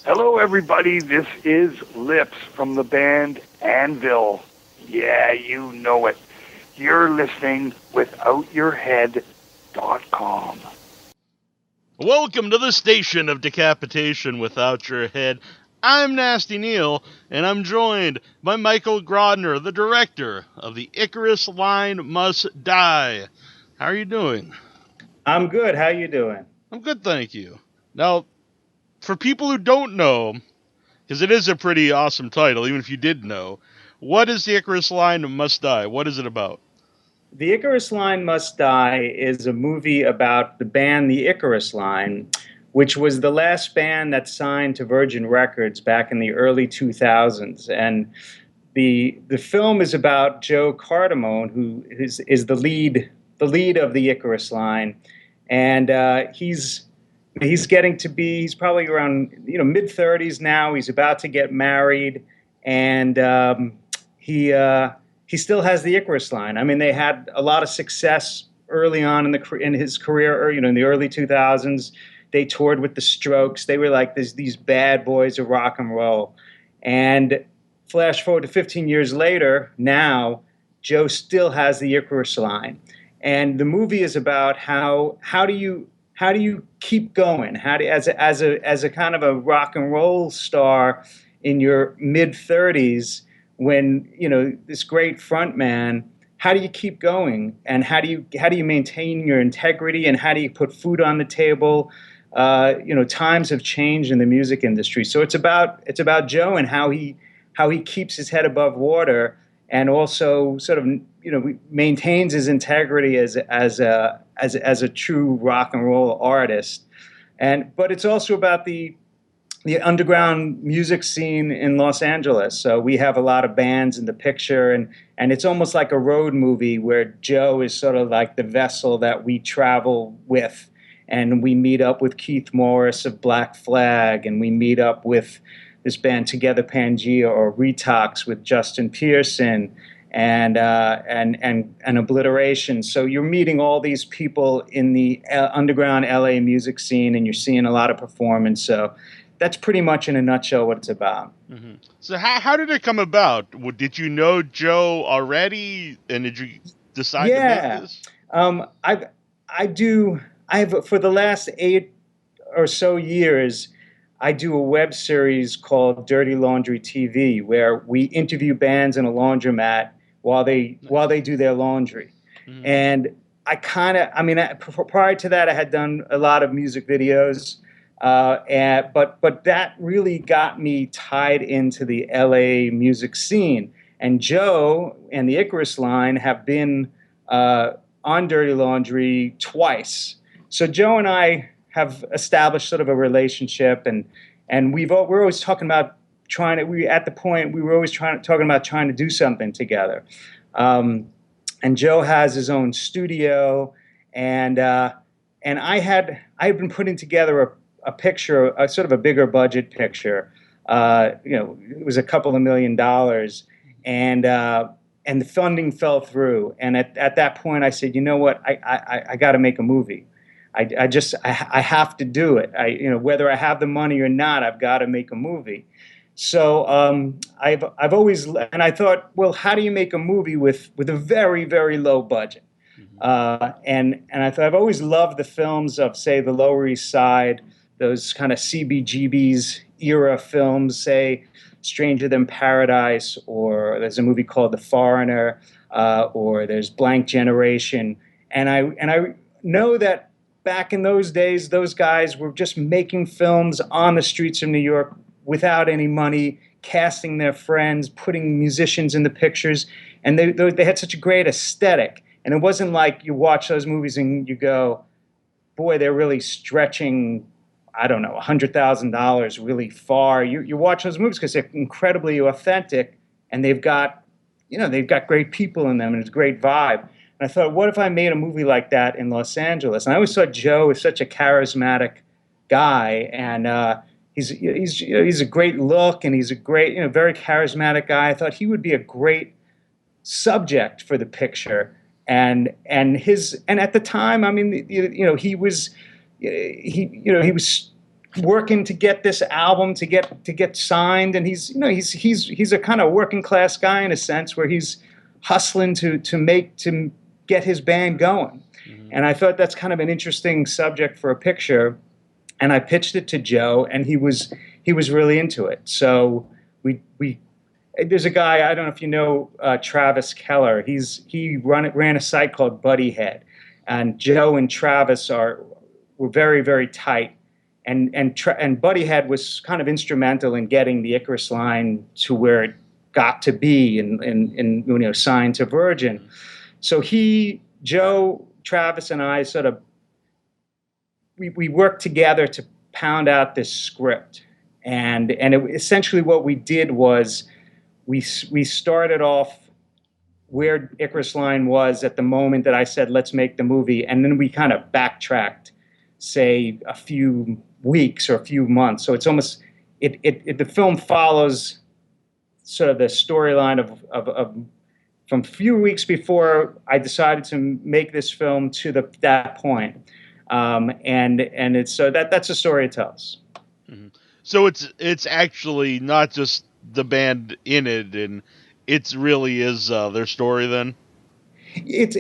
Hello, everybody. This is Lips from the band Anvil. Yeah, you know it. You're listening withoutyourhead.com. Welcome to the station of decapitation without your head. I'm Nasty Neil, and I'm joined by Michael Grodner, the director of the Icarus Line Must Die. How are you doing? I'm good. How you doing? I'm good, thank you. Now, for people who don't know, because it is a pretty awesome title, even if you did know, what is the Icarus Line Must Die? What is it about? The Icarus Line Must Die is a movie about the band The Icarus Line, which was the last band that signed to Virgin Records back in the early 2000s. And the film is about Joe Cardamone, who is the lead of the Icarus Line, and he's getting to be, he's probably around mid 30s now. He's about to get married, and he still has the Icarus Line. I mean, they had a lot of success early on in his career, or in the early 2000s. They toured with the Strokes. They were like these bad boys of rock and roll. And flash forward to 15 years later, now Joe still has the Icarus Line. And the movie is about how do you keep going? As a kind of a rock and roll star in your mid 30s, when this great front man, how do you keep going, and how do you maintain your integrity, and how do you put food on the table? Times have changed in the music industry, so it's about Joe and how he keeps his head above water, and also sort of maintains his integrity as a true rock and roll artist. But it's also about the underground music scene in Los Angeles. So we have a lot of bands in the picture, and it's almost like a road movie where Joe is sort of like the vessel that we travel with. And we meet up with Keith Morris of Black Flag, and we meet up with this band Together Pangea, or Retox, with Justin Pearson and Obliteration. So you're meeting all these people in the underground LA music scene, and you're seeing a lot of performance. So that's pretty much in a nutshell what it's about. Mm-hmm. So how did it come about? Did you know Joe already, and did you decide to make this? I've for the last 8 or so years, I do a web series called Dirty Laundry TV, where we interview bands in a laundromat while they do their laundry. Mm-hmm. And prior to that, I had done a lot of music videos. But that really got me tied into the LA music scene. And Joe and the Icarus Line have been on Dirty Laundry twice. So Joe and I have established sort of a relationship, and we're always talking about talking about trying to do something together. And Joe has his own studio, and I had been putting together a picture, a sort of a bigger budget picture. It was a couple of $1 million, and the funding fell through. And at that point, I said, you know what, I got to make a movie. I have to do it. Whether I have the money or not, I've got to make a movie. So I've always, and I thought, well, how do you make a movie with a very, very low budget? And I thought, I've always loved the films of, say, the Lower East Side, those kind of CBGB's era films, say Stranger Than Paradise, or there's a movie called The Foreigner, or there's Blank Generation. And I know that back in those days, those guys were just making films on the streets of New York without any money, casting their friends, putting musicians in the pictures, and they had such a great aesthetic. And it wasn't like you watch those movies and you go, boy, they're really stretching, I don't know, $100,000 really far. You watch those movies because they're incredibly authentic, and they've got great people in them, and it's a great vibe. And I thought, what if I made a movie like that in Los Angeles? And I always thought Joe is such a charismatic guy, and he's a great look, and he's a great, very charismatic guy. I thought he would be a great subject for the picture. And at the time, I mean, he was working to get this album to get signed, and he's a kind of working class guy in a sense, where he's hustling to get his band going. And I thought that's kind of an interesting subject for a picture, and I pitched it to Joe, and he was really into it. So we there's a guy, I don't know if you know, Travis Keller. He ran a site called Buddyhead, and Joe and Travis were very, very tight. And Buddyhead was kind of instrumental in getting the Icarus Line to where it got to be, and signed to Virgin. So Joe, Travis, and I sort of we worked together to pound out this script, and essentially what we did was we started off where Icarus Line was at the moment that I said let's make the movie, and then we kind of backtracked, say, a few weeks or a few months. So it's almost the film follows sort of the storyline of from a few weeks before I decided to make this film to that point, and it's that's a story it tells. Mm-hmm. So it's actually not just the band in it, and it really is their story. Then it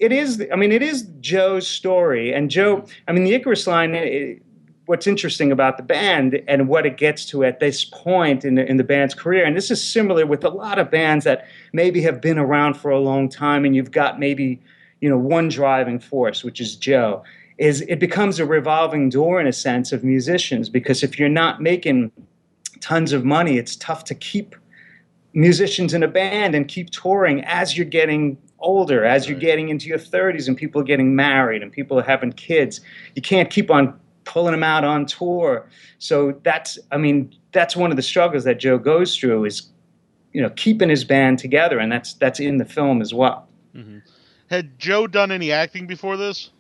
is. I mean, it is Joe's story, and Joe. I mean, the Icarus Line. What's interesting about the band and what it gets to at this point in the band's career, and this is similar with a lot of bands that maybe have been around for a long time, and you've got maybe one driving force, which is Joe. Is it becomes a revolving door in a sense of musicians, because if you're not making tons of money, it's tough to keep musicians in a band and keep touring as you're getting older, as you're getting into your 30s, and people are getting married and people are having kids. You can't keep on pulling them out on tour. So that's one of the struggles that Joe goes through, is keeping his band together, and that's in the film as well. Mm-hmm. Had Joe done any acting before this?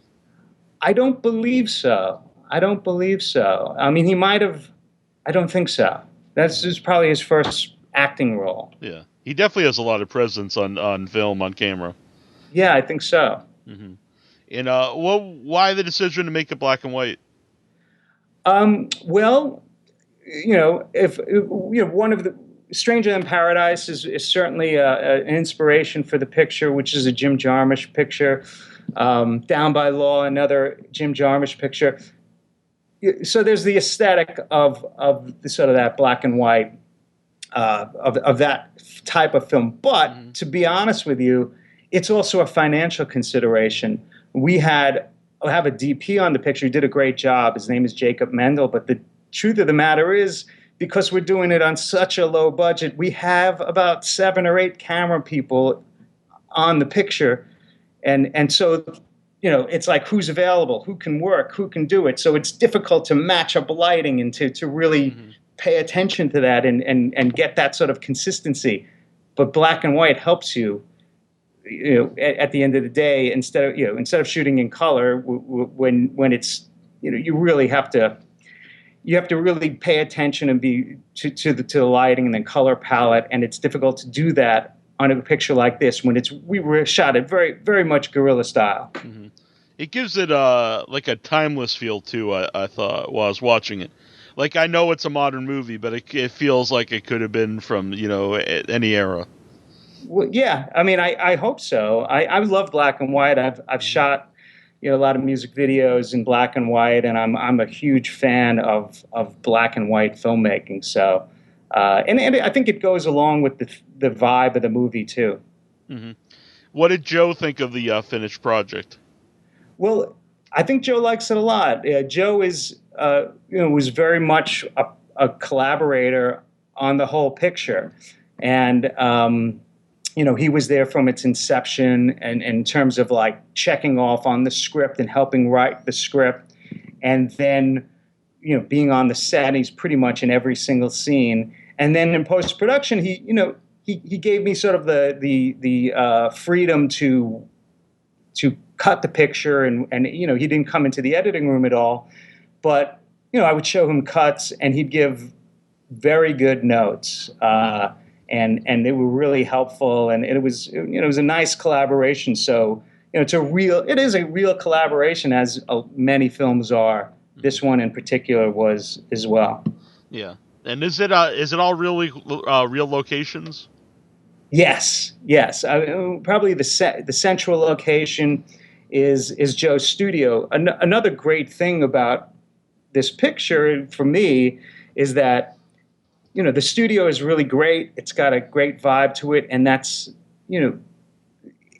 I don't believe so. I mean, he might have. I don't think so. This is probably his first acting role. Yeah, he definitely has a lot of presence on film, on camera. Yeah, I think so. Mm-hmm. And why the decision to make it black and white? Well, one of the Stranger Than Paradise is certainly an inspiration for the picture, which is a Jim Jarmusch picture. Down by Law, another Jim Jarmusch picture. So there's the aesthetic of the sort of that black and white of that type of film. But to be honest with you, it's also a financial consideration. I have a DP on the picture. He did a great job. His name is Jacob Mendel. But the truth of the matter is, because we're doing it on such a low budget, we have about 7 or 8 camera people on the picture. And so, it's like, who's available, who can work, who can do it. So it's difficult to match up lighting and to really pay attention to that and get that sort of consistency. But black and white helps you. At the end of the day, instead of shooting in color, when it's you really have to really pay attention and be to the lighting and the color palette, and it's difficult to do that on a picture like this when we were shot at very, very much guerrilla style. Mm-hmm. It gives it like a timeless feel too. I thought while I was watching it, like, I know it's a modern movie, but it feels like it could have been from any era. Well, yeah, I mean, I hope so. I love black and white. I've shot a lot of music videos in black and white, and I'm a huge fan of black and white filmmaking. So, and I think it goes along with the vibe of the movie too. Mm-hmm. What did Joe think of the finished project? Well, I think Joe likes it a lot. Joe is was very much a collaborator on the whole picture, and he was there from its inception, and in terms of like checking off on the script and helping write the script, and then being on the set. He's pretty much in every single scene, and then in post production, he gave me sort of the freedom to cut the picture, and he didn't come into the editing room at all, but I would show him cuts, and he'd give very good notes. And they were really helpful, and it was a nice collaboration. So it is a real collaboration, as many films are this one in particular was as well. Yeah. And is it all really real locations? Yes, yes. Probably the central location is Joe's studio. Another great thing about this picture for me is that the studio is really great. It's got a great vibe to it, and that's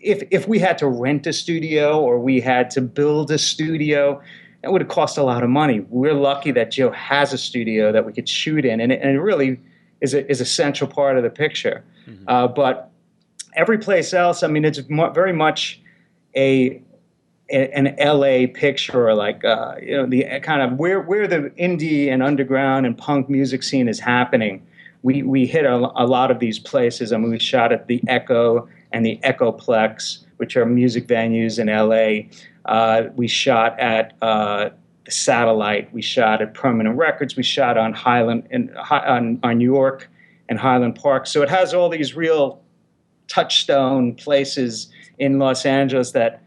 if we had to rent a studio or we had to build a studio, that would have cost a lot of money. We're lucky that Joe has a studio that we could shoot in, and it really is a central part of the picture. Mm-hmm. But every place else, I mean, it's very much an LA picture, or like the kind of where the indie and underground and punk music scene is happening. We hit a lot of these places. I mean, we shot at the Echo and the Echoplex, which are music venues in LA. We shot at the Satellite. We shot at Permanent Records. We shot on Highland on York and Highland Park. So it has all these real touchstone places in Los Angeles that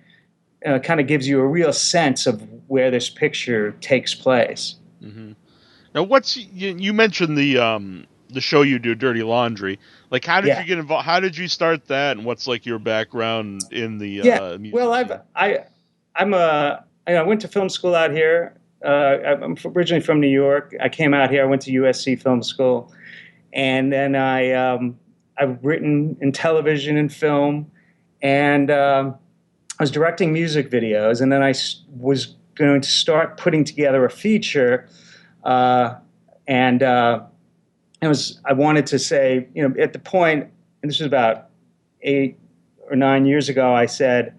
kind of gives you a real sense of where this picture takes place. Mm-hmm. Now, you mentioned the show you do, Dirty Laundry. Like, how did you get involved? How did you start that? And what's like your background in the music? Well, I went to film school out here. I'm originally from New York. I came out here. I went to USC Film School, and then I've written in television and film, and I was directing music videos, and then I was going to start putting together a feature, and I wanted to say, at the point, and this was about 8 or 9 years ago, I said,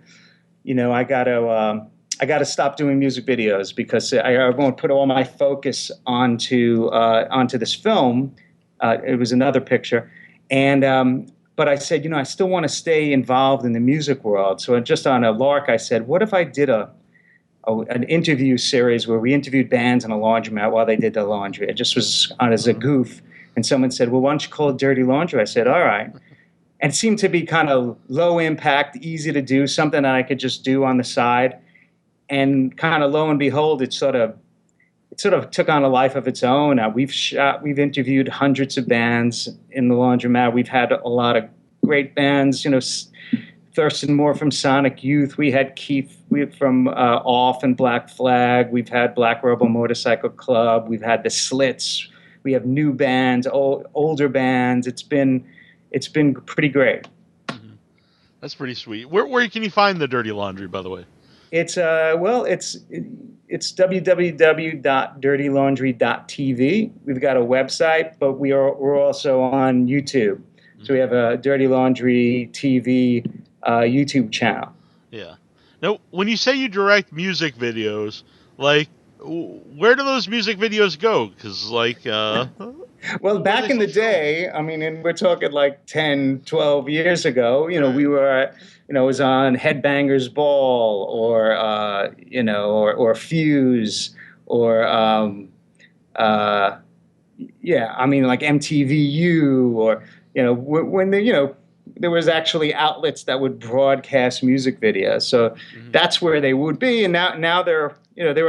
I got to stop doing music videos because I want to put all my focus onto this film. It was another picture, and but I said, I still want to stay involved in the music world. So just on a lark, I said, what if I did an interview series where we interviewed bands in a laundromat while they did their laundry? It just was on as a goof. And someone said, well, why don't you call it Dirty Laundry? I said, all right. And it seemed to be kind of low impact, easy to do, something that I could just do on the side. And kind of lo and behold, it sort of took on a life of its own. We've interviewed hundreds of bands in the laundromat. We've had a lot of great bands, Thurston Moore from Sonic Youth. We had Keith from Off and Black Flag. We've had Black Rebel Motorcycle Club. We've had the Slits. We have new bands, older bands. It's been pretty great. Mm-hmm. That's pretty sweet. Where can you find the Dirty Laundry, by the way? It's www.dirtylaundry.tv. We've got a website, but we're also on YouTube. Mm-hmm. So we have a Dirty Laundry TV YouTube channel. Yeah. Now, when you say you direct music videos, like, where do those music videos go? Because, like... well, back in the day, I mean, and we're talking like 10, 12 years ago, we were, it was on Headbangers Ball or Fuse or, I mean, like MTVU or, when there was actually outlets that would broadcast music videos. So that's where they would be. And now they're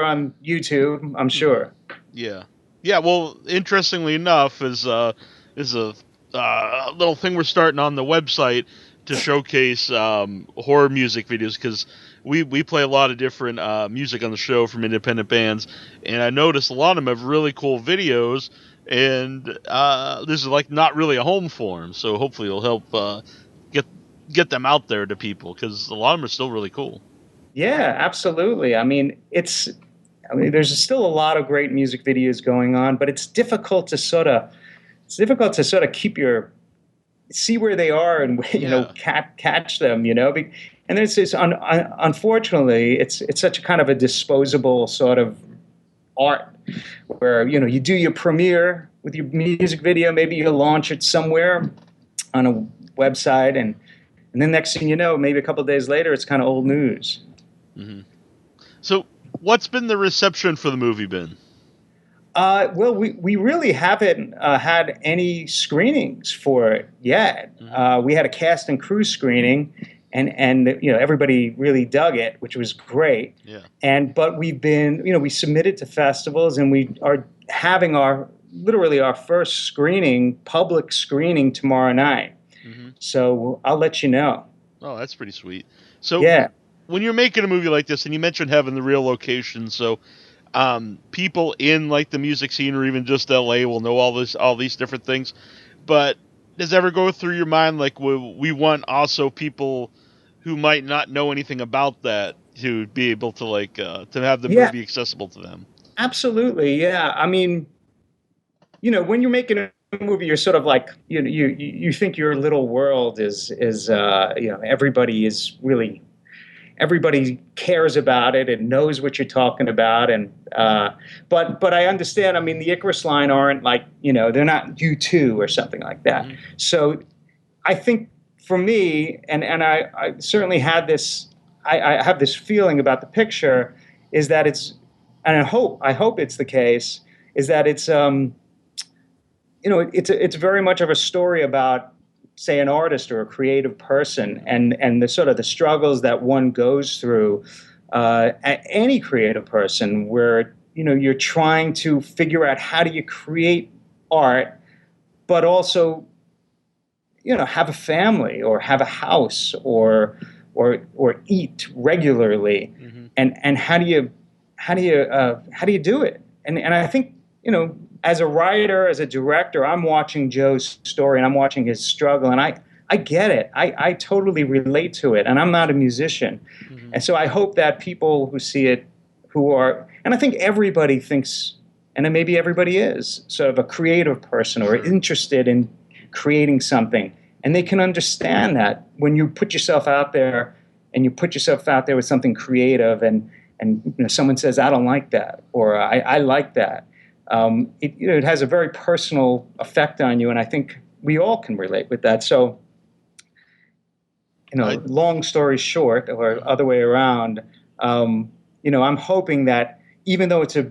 on YouTube, I'm sure. Yeah. Yeah, well, interestingly enough, is a little thing we're starting on the website to showcase horror music videos, because we play a lot of different music on the show from independent bands, and I noticed a lot of them have really cool videos, and this is like not really a home for them, so hopefully it'll help get them out there to people, because a lot of them are still really cool. Yeah, absolutely. I mean, there's still a lot of great music videos going on, but it's difficult to sort of see where they are and catch them, And there's this unfortunately, it's such a kind of a disposable sort of art where you do your premiere with your music video, maybe you launch it somewhere on a website, and then next thing you know, maybe a couple of days later, it's kind of old news. Mm-hmm. So, what's been the reception for the movie been? Well, we really haven't had any screenings for it yet. Mm-hmm. We had a cast and crew screening, and everybody really dug it, which was great. Yeah. But we've been, we submitted to festivals, and we are having literally our first public screening tomorrow night. Mm-hmm. So I'll let you know. Oh, that's pretty sweet. So yeah. When you're making a movie like this, and you mentioned having the real location, so people in like the music scene or even just LA will know all these different things. But does it ever go through your mind like we want also people who might not know anything about that to be able to to have the movie accessible to them? Absolutely, yeah. I mean, when you're making a movie, you're sort of like you think your little world is everybody cares about it and knows what you're talking about, and but I understand. I mean, the Icarus Line aren't like they're not U2 or something like that. Mm-hmm. So I think for me, and I certainly had this. I have this feeling about the picture is that it's, and I hope it's the case, is that it's it's very much of a story about, say, an artist or a creative person, and the sort of the struggles that one goes through. Any creative person, where you're trying to figure out how do you create art, but also have a family or have a house or eat regularly, mm-hmm. and how do you do it? And I think as a writer, as a director, I'm watching Joe's story and I'm watching his struggle, and I get it. I totally relate to it, and I'm not a musician. Mm-hmm. And so I hope that people who see it, and I think everybody thinks, and then maybe everybody is sort of a creative person or interested in creating something, and they can understand that when you put yourself out there and you put yourself out there with something creative, and someone says, I don't like that, or I like that. It has a very personal effect on you, and I think we all can relate with that. So, long story short, or other way around, I'm hoping that even though it's a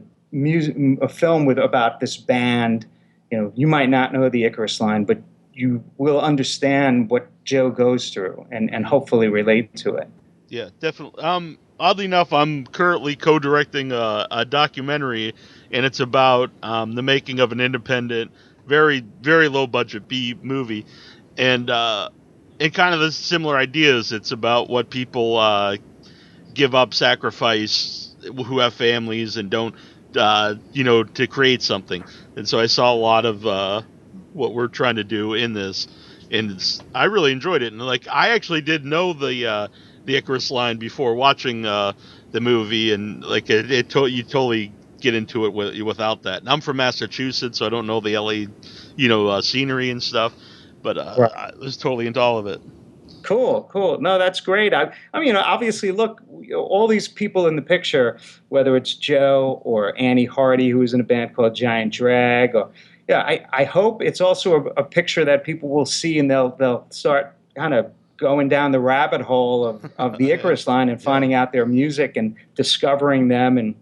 film about this band, you might not know the Icarus Line, but you will understand what Joe goes through, and hopefully relate to it. Yeah, definitely. Oddly enough, I'm currently co-directing a documentary, and it's about the making of an independent, very, very low-budget B movie, and kind of the similar ideas. It's about what people give up, sacrifice, who have families and don't, to create something. And so I saw a lot of what we're trying to do in this, and I really enjoyed it. And I actually did know the Icarus Line before watching the movie, and you totally get into it without that. And I'm from Massachusetts, so I don't know the LA, scenery and stuff, but Right. I was totally into all of it. Cool. No, that's great. I mean, obviously, look, all these people in the picture, whether it's Joe or Annie Hardy, who is in a band called Giant Drag, or I hope it's also a picture that people will see, and they'll start kind of going down the rabbit hole of the Icarus Line and finding out their music and discovering them. And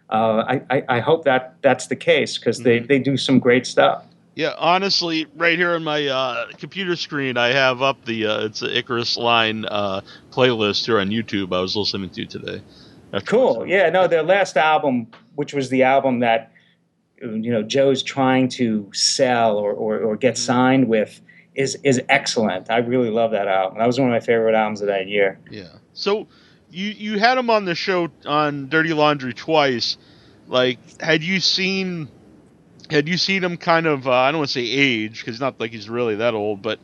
I hope that's the case, because they do some great stuff. Yeah, honestly, right here on my computer screen, I have up it's an Icarus Line playlist here on YouTube I was listening to today. Cool. Yeah, no, their last album, which was the album that Joe's trying to sell or get signed with, is excellent. I really love that album. That was one of my favorite albums of that year. Yeah. So you had him on the show on Dirty Laundry twice. Had you seen him kind of, I don't want to say age, because it's not like he's really that old, but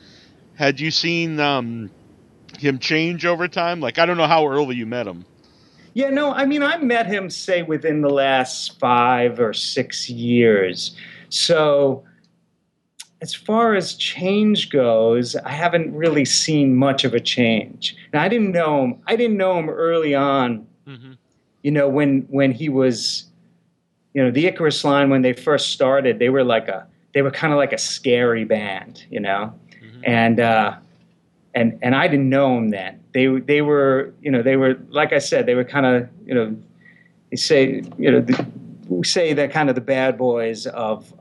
had you seen him change over time? I don't know how early you met him. Yeah, no, I mean, I met him, say, within the last 5 or 6 years. So as far as change goes, I haven't really seen much of a change. Now, I didn't know him early on, when he was, the Icarus Line, when they first started, they were kind of like a scary band, and I didn't know them then. They were, like I said, they were kind of, we say they're kind of the bad boys of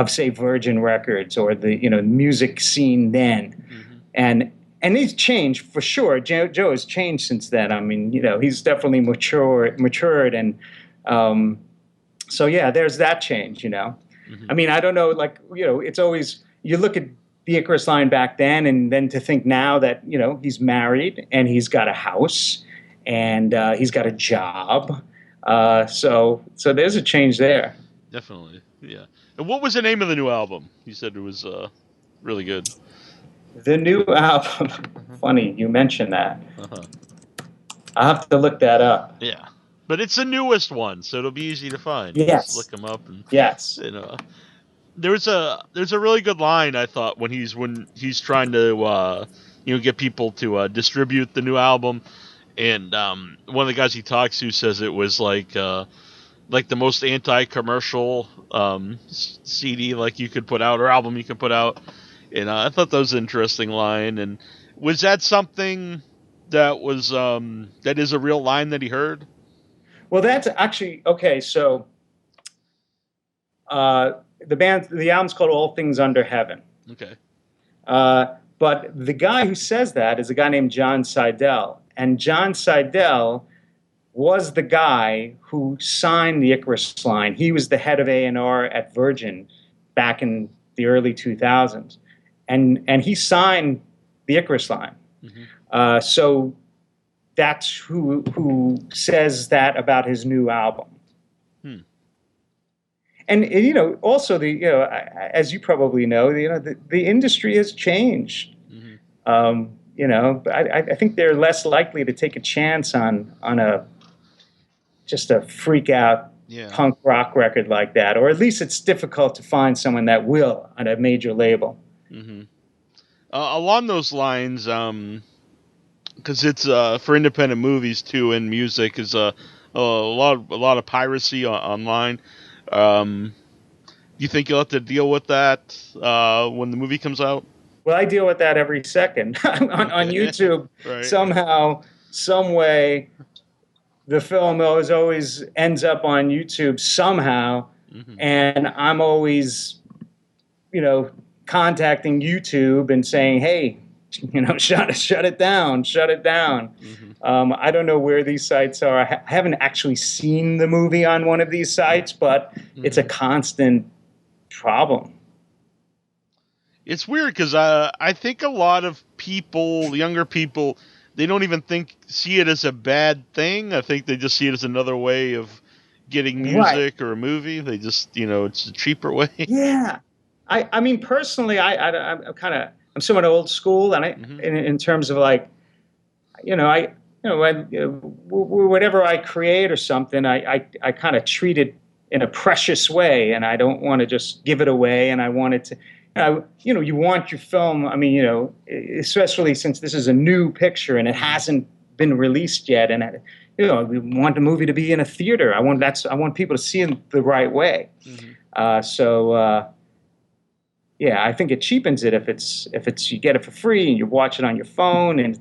say Virgin Records or the music scene then, and and he's changed for sure. Joe has changed since then. I mean, he's definitely matured, and so yeah, there's that change. Mm-hmm. I mean, I don't know, like, it's always, you look at the Icarus Line back then, and then to think now that he's married and he's got a house and he's got a job. So there's a change there. Definitely, yeah. And what was the name of the new album? You said it was really good. The new album. Funny you mentioned that. Uh-huh. I'll have to look that up. Yeah, but it's the newest one, so it'll be easy to find. Yes. Just look them up, and yes. There's a really good line, I thought, when he's trying to get people to distribute the new album, and one of the guys he talks to says it was like the most anti-commercial CD like you could put out, or album you could put out, and I thought that was an interesting line. And was that something that was that is a real line that he heard? Well, that's actually okay. So the album's called All Things Under Heaven. Okay. But the guy who says that is a guy named John Seidel, and John Seidel was the guy who signed the Icarus Line. He was the head of A&R at Virgin back in the early 2000s, and he signed the Icarus Line. Mm-hmm. So that's who says that about his new album. And also as you probably know, the industry has changed. Mm-hmm. I think they're less likely to take a chance on just a freak out punk rock record like that, or at least it's difficult to find someone that will on a major label. Mm-hmm. Along those lines, because it's for independent movies too, and music is a lot of piracy online. Do you think you'll have to deal with that when the movie comes out? Well, I deal with that every second on YouTube. Right. Somehow, some way, the film always ends up on YouTube somehow, mm-hmm. and I'm always, contacting YouTube and saying, "Hey, shut it down, shut it down." Mm-hmm. I don't know where these sites are. I haven't actually seen the movie on one of these sites, but mm-hmm. it's a constant problem. It's weird because I think a lot of people, younger people, they don't even see it as a bad thing. I think they just see it as another way of getting music or a movie. They just, it's a cheaper way. Yeah. I mean, personally, I'm somewhat old school, and mm-hmm. in terms of like, whatever I create or something, I kind of treat it in a precious way, and I don't want to just give it away, and I want it to, you want your film, I mean, especially since this is a new picture and it hasn't been released yet, and we want the movie to be in a theater. I want people to see it the right way. Mm-hmm. Yeah, I think it cheapens it if it's you get it for free and you watch it on your phone, and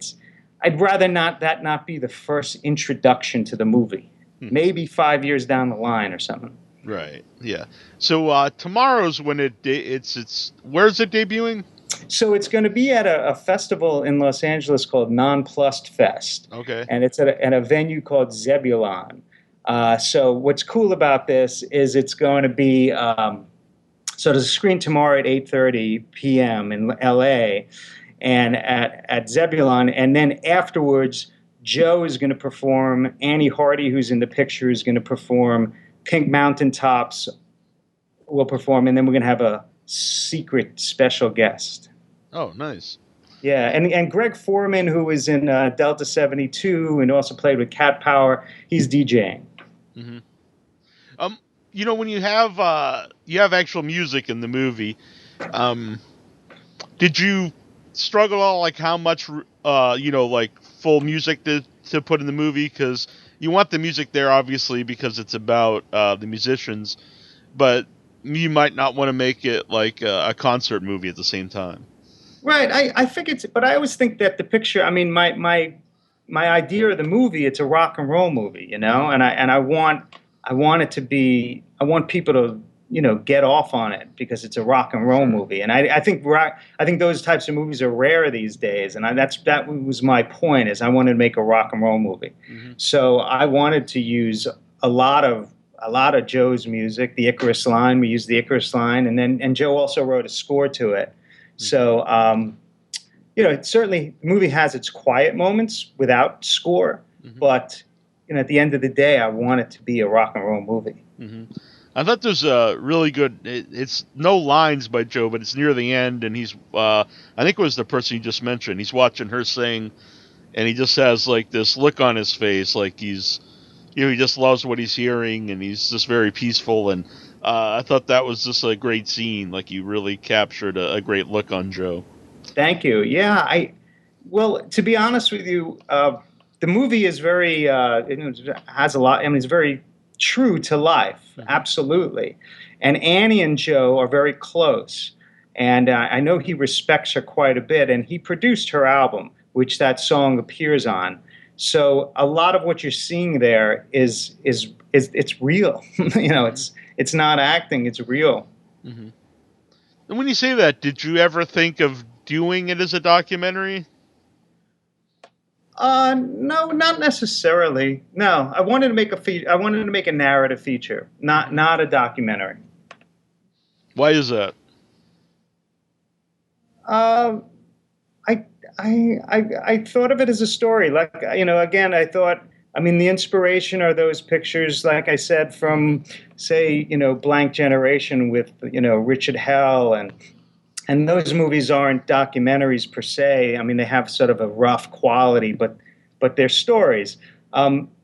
I'd rather that not be the first introduction to the movie. Maybe 5 years down the line or something. Right. Yeah. So tomorrow's when it's where's it debuting? So it's going to be at a festival in Los Angeles called Nonplussed Fest. Okay. And it's at a venue called Zebulon. So what's cool about this is it's going to be so there's a screen tomorrow at 8:30 p.m. in L.A. and at Zebulon, and then afterwards, Joe is going to perform. Annie Hardy, who's in the picture, is going to perform. Pink Mountaintops will perform, and then we're going to have a secret special guest. Oh, nice. Yeah, and Greg Foreman, who is in Delta 72 and also played with Cat Power, he's DJing. Mm-hmm. When you have actual music in the movie, did you struggle at all, like how much, like full music to put in the movie? Because you want the music there, obviously, because it's about the musicians, but you might not want to make it like a concert movie at the same time. Right. I think but I always think that the picture, I mean, my idea of the movie, it's a rock and roll movie, and I want it to be, I want people to, get off on it because it's a rock and roll movie. And I think those types of movies are rare these days. And that was my point, is I wanted to make a rock and roll movie. Mm-hmm. So I wanted to use a lot of Joe's music, the Icarus Line. We used the Icarus Line, and Joe also wrote a score to it. Mm-hmm. So certainly the movie has its quiet moments without score, mm-hmm. but at the end of the day, I want it to be a rock and roll movie. Mm-hmm. I thought there's a really good. It's no lines by Joe, but it's near the end, and he's. I think it was the person you just mentioned. He's watching her sing, and he just has like this look on his face, like he's, he just loves what he's hearing, and he's just very peaceful. And I thought that was just a great scene. Like, you really captured a great look on Joe. Thank you. Yeah, well, to be honest with you, the movie is very it has a lot. I mean, it's very true to life, mm-hmm. absolutely. And Annie and Joe are very close, and I know he respects her quite a bit. And he produced her album, which that song appears on. So a lot of what you're seeing there is it's real. It's not acting; it's real. Mm-hmm. And when you say that, did you ever think of doing it as a documentary? No, not necessarily. No, I wanted to make I wanted to make a narrative feature, not a documentary. Why is that? I thought of it as a story. Like, again, I thought, the inspiration are those pictures, like I said, from, say, Blank Generation with, Richard Hell, and those movies aren't documentaries per se. I mean, they have sort of a rough quality, but they're stories.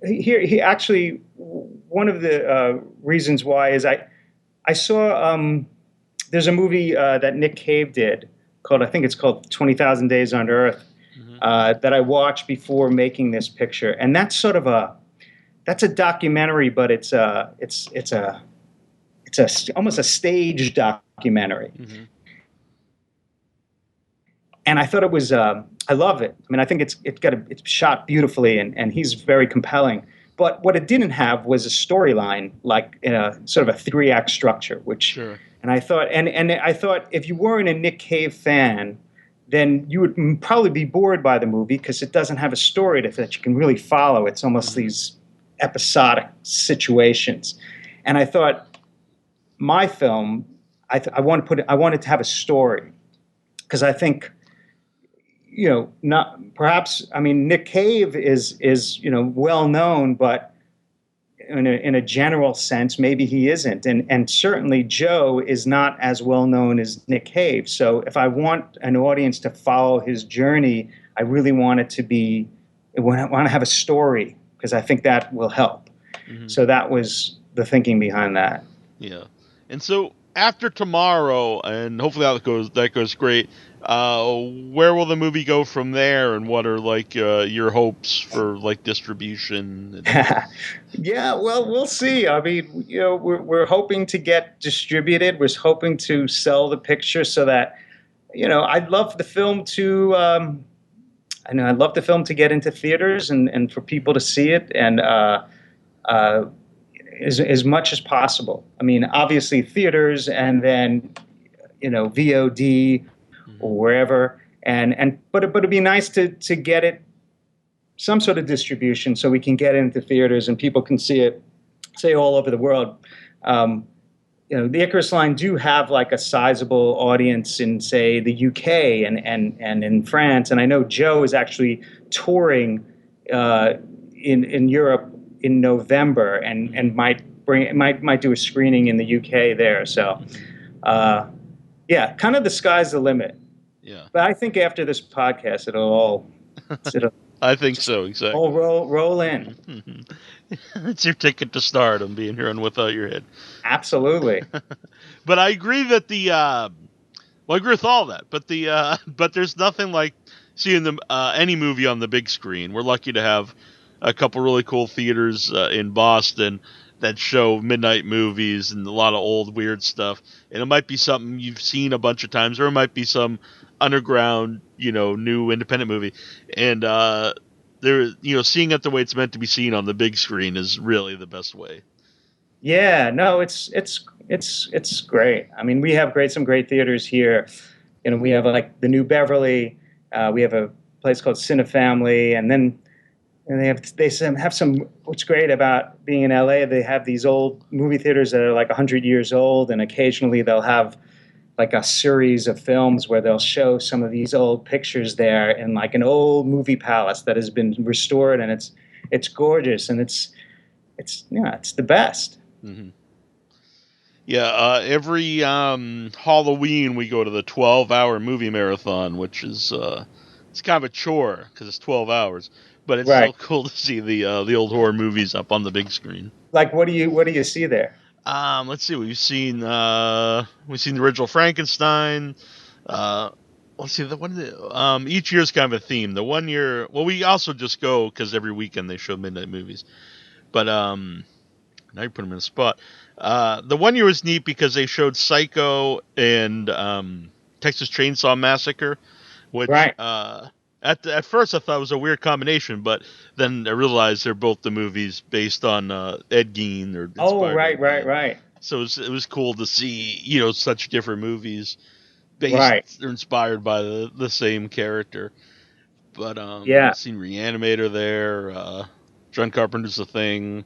He actually, one of the reasons why is I saw there's a movie that Nick Cave did I think it's called 20,000 Days on Earth, mm-hmm. That I watched before making this picture, and that's sort of that's a documentary, but it's almost a stage documentary. Mm-hmm. And I thought it was, I love it. I mean, I think it's shot beautifully, and he's very compelling. But what it didn't have was a storyline, like in a sort of a 3-act structure, which, sure. And I thought, and I thought if you weren't a Nick Cave fan, then you would probably be bored by the movie because it doesn't have a story that you can really follow. It's almost these episodic situations. And I thought my film, I wanted to have a story, because I think, Nick Cave is well known, but in a general sense, maybe he isn't. And certainly Joe is not as well known as Nick Cave. So if I want an audience to follow his journey, I really want it to be, I want to have a story, because I think that will help. Mm-hmm. So that was the thinking behind that. Yeah. And so after tomorrow, and hopefully that goes great, where will the movie go from there, and what are like your hopes for like distribution? Yeah, well, we'll see. I mean, we're hoping to get distributed. We're hoping to sell the picture so that, I'd love the film to. I'd love the film to get into theaters and for people to see it, and as much as possible. I mean, obviously theaters, and then VOD. Or wherever, but it'd be nice to get it some sort of distribution so we can get into theaters and people can see it, say, all over the world. The Icarus Line do have like a sizable audience in, say, the UK and in France, and I know Joe is actually touring in Europe in November and might do a screening in the UK there. So, yeah, kind of the sky's the limit. Yeah. But I think after this podcast, it'll I think so, exactly. All roll in. It's your ticket to stardom, being here on Without Your Head. Absolutely. But I agree that I agree with all that. But but there's nothing like seeing any movie on the big screen. We're lucky to have a couple really cool theaters in Boston that show midnight movies and a lot of old weird stuff. And it might be something you've seen a bunch of times, or it might be some underground, new independent movie. And seeing it the way it's meant to be seen on the big screen is really the best way. Yeah, no, it's great. I mean, we have some great theaters here. You know, we have like the New Beverly. We have a place called Cinefamily, and have some. What's great about being in LA? They have these old movie theaters that are like 100 years old, and occasionally they'll have like a series of films where they'll show some of these old pictures there in like an old movie palace that has been restored, and it's gorgeous, and it's it's the best. Hmm. Yeah, every Halloween we go to the 12-hour movie marathon, which is it's kind of a chore because it's 12 hours, but it's so Right. cool to see the old horror movies up on the big screen. Like, what do you see there? Let's see, we've seen the original Frankenstein. Uh, let's see, each year's kind of a theme. The one year, well, we also just go because every weekend they show midnight movies, but now you put them in a spot. The one year was neat because they showed Psycho and Texas Chainsaw Massacre, which Right. at first I thought was a weird combination, but then I realized they're both the movies based on Ed Gein or Oh, inspired by right, Ed right, Gein. right, So it was cool to see such different movies right. based or inspired by the same character. But Yeah. I've seen Reanimator there. John Carpenter's The Thing.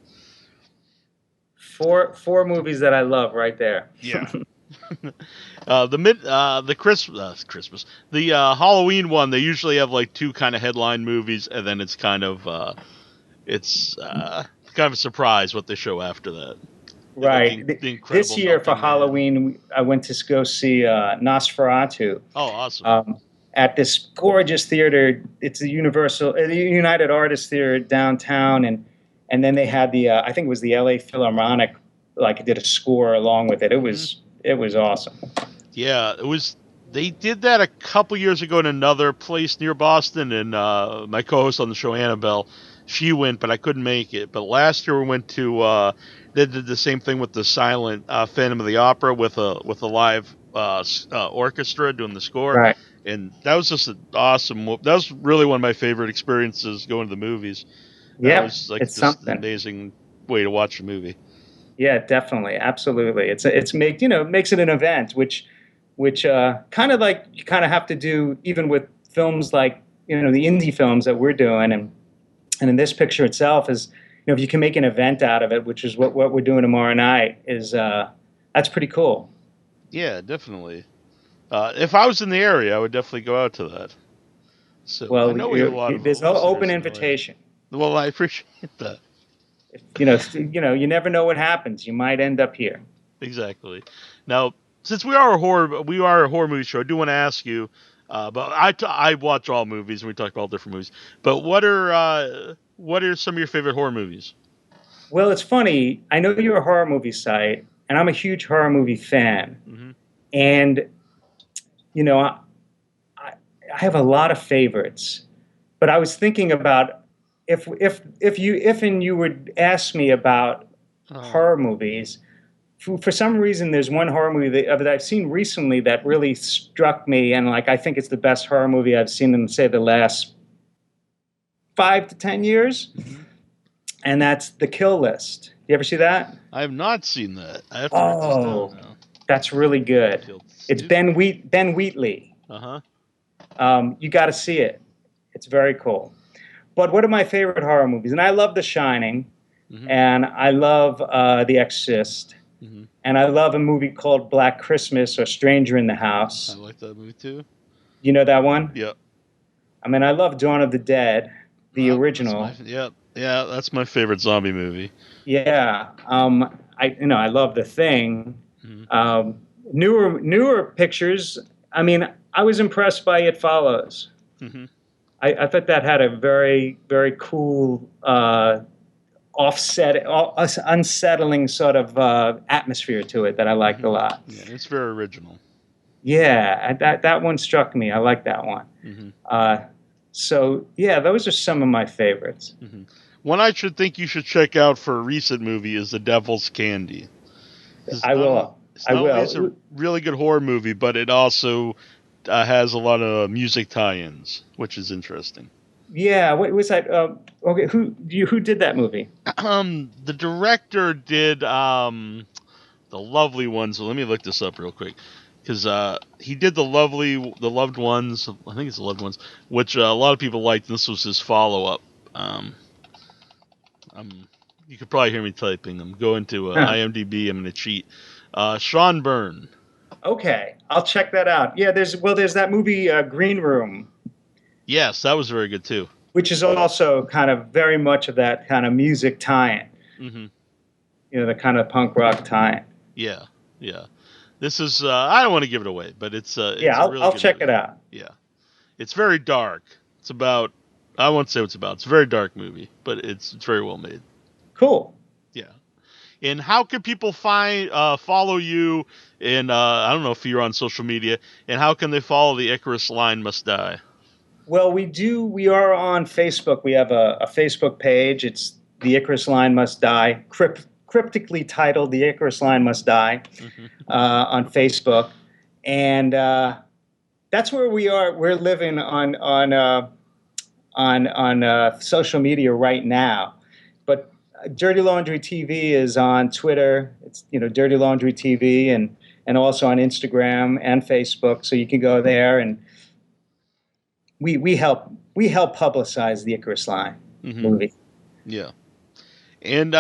Four movies that I love right there. Yeah. Christmas, the Halloween one, they usually have like two kind of headline movies, and then it's kind of a surprise what they show after that. Right. The This Incredible year for Melting Man. Halloween, I went to go see Nosferatu Oh, awesome. at this gorgeous theater. It's a United Artists Theater downtown, and then they had I think it was the LA Philharmonic, like did a score along with it. It was awesome. Yeah, it was. They did that a couple years ago in another place near Boston, and my co-host on the show, Annabelle, she went, but I couldn't make it. But last year we went to. They did the same thing with the silent Phantom of the Opera with a live orchestra doing the score, Right. and that was just an awesome. That was really one of my favorite experiences going to the movies. That Yep. was like It's just an something. amazing way to watch a movie. Yeah, definitely, absolutely. Makes it an event, which kind of like you kind of have to do even with films like the indie films that we're doing, and in this picture itself is if you can make an event out of it, which is what we're doing tomorrow night, is that's pretty cool. Yeah, definitely. If I was in the area, I would definitely go out to that. So I Well, know we have a lot of there's no open listeners in LA. invitation. Well, I appreciate that. You never know what happens. You might end up here. Exactly. Now, since we are a horror movie show, I do want to ask you. But I watch all movies, and we talk about different movies. But what are some of your favorite horror movies? Well, it's funny. I know you're a horror movie site, and I'm a huge horror movie fan. Hmm. And you know, I, I have a lot of favorites, but I was thinking about if you would ask me about horror movies. For some reason, there's one horror movie that I've seen recently that really struck me, and like I think it's the best horror movie I've seen in say the last 5 to 10 years, and that's The Kill List. You ever see that? I have not seen that. I have to write this Oh, down now. that's really good. It's Ben Wheatley. Uh huh. You got to see it. It's very cool. But one of my favorite horror movies, and I love The Shining, Hmm. and I love The Exorcist, Hmm. and I love a movie called Black Christmas or Stranger in the I House. like that movie too. You know that one? Yep. I mean, I love Dawn of the Dead, the original. Yep. Yeah, that's my favorite zombie movie. Yeah. I love The Thing. Hmm. Newer pictures. I mean, I was impressed by It Follows. Hmm. I thought that had a very, very cool, unsettling sort of atmosphere to it that I liked a lot. Yeah, it's very original. Yeah, that one struck me. I like that one. Hmm. So yeah, those are some of my favorites. Hmm. One I should think you should check out for a recent movie is The Devil's Candy. I will. It's not only is a really good horror movie, but it also has a lot of music tie-ins, which is interesting. Yeah, what was that? Okay, who did that movie? The director did the lovely ones. So let me look this up real quick, because he did the loved ones. I think it's the loved ones, which a lot of people liked. This was his follow up. Um, you could probably hear me typing. I'm going to Huh. IMDb. I'm going to cheat. Sean Byrne. Okay, I'll check that out. Yeah, there's that movie Green Room, Yes, that was very good too. which is also kind of very much of that kind of music tie-in. Hmm. The kind of punk rock tie-in. Yeah, yeah. This is I don't want to give it away, but it's Yeah, a I'll really I'll good check movie. it out. Yeah, it's very dark. It's about I won't say what it's about. It's a very dark movie, but it's very well made. Cool. Yeah. And how can people follow you? And I don't know if you're on social media. And how can they follow the Icarus Line Must Die? Well, we do. We are on Facebook. We have a Facebook page. It's the Icarus Line Must Die, cryptically titled "The Icarus Line Must Die" Hmm. on Facebook, and that's where we are. We're living on social media right now. But Dirty Laundry TV is on Twitter. It's Dirty Laundry TV, and also on Instagram and Facebook. So you can go there, and we help publicize the Icarus Line Hmm. movie. Yeah. And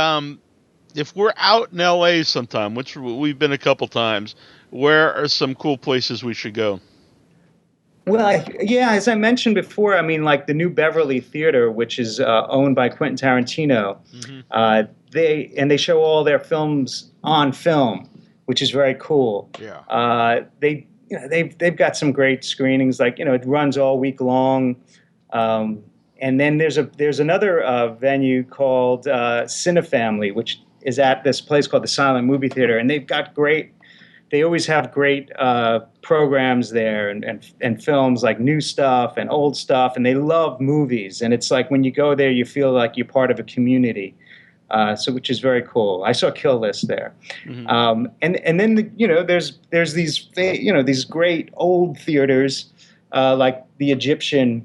if we're out in LA sometime, which we've been a couple times, where are some cool places we should go? Well, yeah, as I mentioned before, I mean, like the New Beverly Theater, which is owned by Quentin Tarantino, Hmm. they show all their films on film, which is very cool. Yeah. They've got some great screenings, like it runs all week long. And then there's another venue called Cinefamily, which is at this place called the Silent Movie Theater, and they always have great programs there, and films, like new stuff and old stuff, and they love movies. And it's like when you go there, you feel like you're part of a community, which is very cool. I saw Kill List there, Hmm. and then there's these great old theaters, like the Egyptian.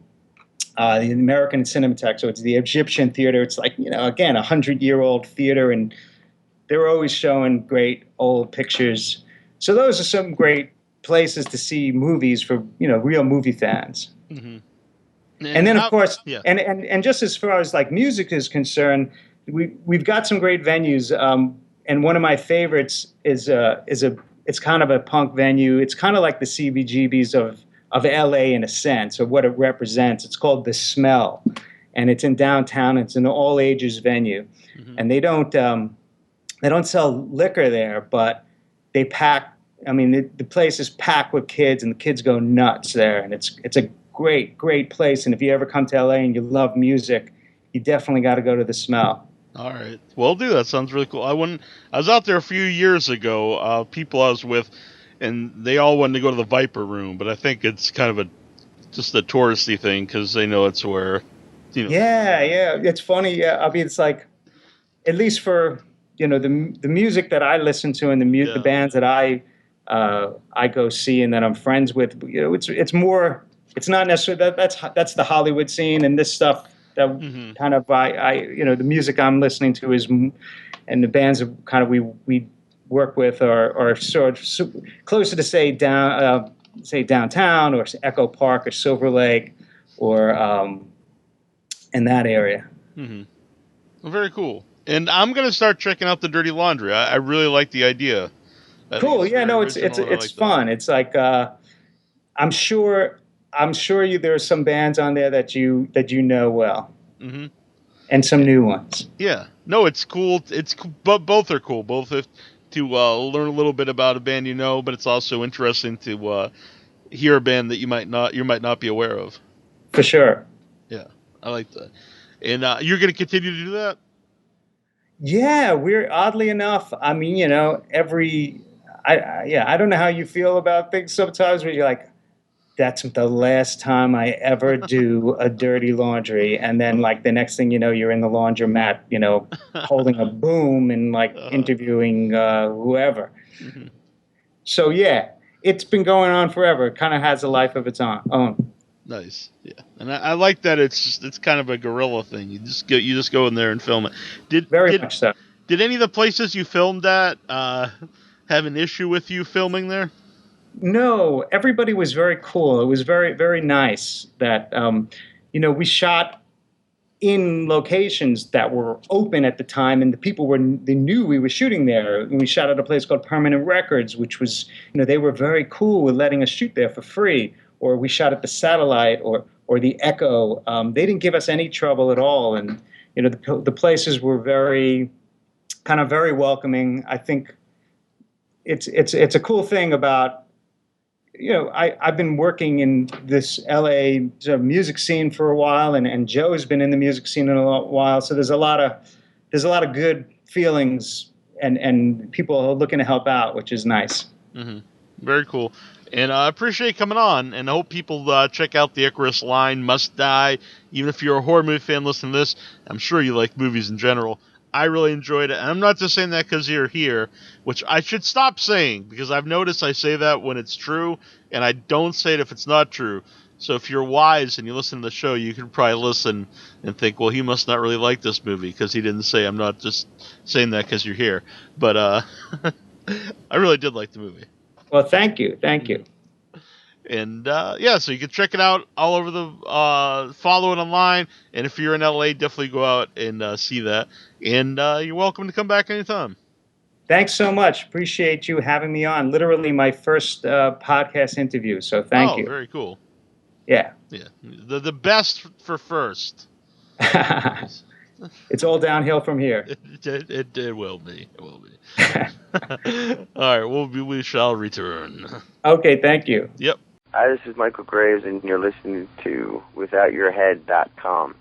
The American Cinematheque, so it's the Egyptian theater. It's like again, 100-year-old theater, and they're always showing great old pictures. So those are some great places to see movies for real movie fans. Hmm. And then of course, Yeah. and just as far as like music is concerned, we've got some great venues. And one of my favorites is it's kind of a punk venue. It's kind of like the CBGBs of LA in a sense, or what it represents. It's called The Smell, and it's in downtown. It's an all ages venue, Hmm. and they don't sell liquor there, but they pack. I mean, the place is packed with kids, and the kids go nuts there, and it's a great place. And if you ever come to LA and you love music, you definitely got to go to The Smell. All right. Well, dude, that sounds really cool. I was out there a few years ago. People I was with, and they all wanted to go to the Viper Room, but I think it's kind of just a touristy thing because they know it's where, Yeah, it's funny. Yeah, I mean, it's like, at least for the music that I listen to, and the Yeah. bands that I go see and that I'm friends with. It's more. It's not necessarily that's the Hollywood scene, and this stuff that Hmm. kind of the music I'm listening to and the bands that kind of we work with are sort of closer to say downtown, or Echo Park, or Silver Lake, or in that area. Hmm. Well, very cool. And I'm gonna start checking out the Dirty Laundry. I really like the idea. I think Cool. it's Yeah. very No. It's original, and I like that. fun. It's like I'm sure there are some bands on there that you know well, Hmm. and some new ones. Yeah. No, it's cool. But both are cool. Both have to learn a little bit about a band but it's also interesting to hear a band that you might not be aware of. For sure. Yeah, I like that. And you're gonna continue to do that? Yeah, we're oddly enough. I mean, I don't know how you feel about things sometimes, where you're like, that's the last time I ever do a Dirty Laundry, and then like the next thing you know, you're in the laundromat, holding a boom and like interviewing whoever. Hmm. So yeah, it's been going on forever. It kind of has a life of its own. Nice, yeah, and I like that it's kind of a guerrilla thing. You just go in there and film it. Very much so. Did any of the places you filmed at have an issue with you filming there? No, everybody was very cool. It was very, very nice that, we shot in locations that were open at the time, and the people they knew we were shooting there. And we shot at a place called Permanent Records, which was, they were very cool with letting us shoot there for free. Or we shot at the Satellite or the Echo. They didn't give us any trouble at all, and the places were very welcoming. I think it's a cool thing about, I've been working in this LA music scene for a while, and Joe's been in the music scene in a while. So there's a lot of good feelings, and people are looking to help out, which is nice. Mm-hmm. Very cool. And I appreciate you coming on, and I hope people check out the Icarus Line Must Die. Even if you're a horror movie fan listening to this, I'm sure you like movies in general. I really enjoyed it, and I'm not just saying that because you're here, which I should stop saying, because I've noticed I say that when it's true, and I don't say it if it's not true. So if you're wise and you listen to the show, you can probably listen and think, well, he must not really like this movie, because he didn't say I'm not just saying that because you're here. But I really did like the movie. Well, thank you. And so you can check it out all over follow it online. And if you're in LA, definitely go out and see that. And you're welcome to come back anytime. Thanks so much. Appreciate you having me on. Literally my first podcast interview. So thank you. Oh, very cool. Yeah. Yeah. The best for first. It's all downhill from here. It will be. It will be. All right. We shall return. Okay. Thank you. Yep. Hi, this is Michael Graves, and you're listening to WithoutYourHead.com.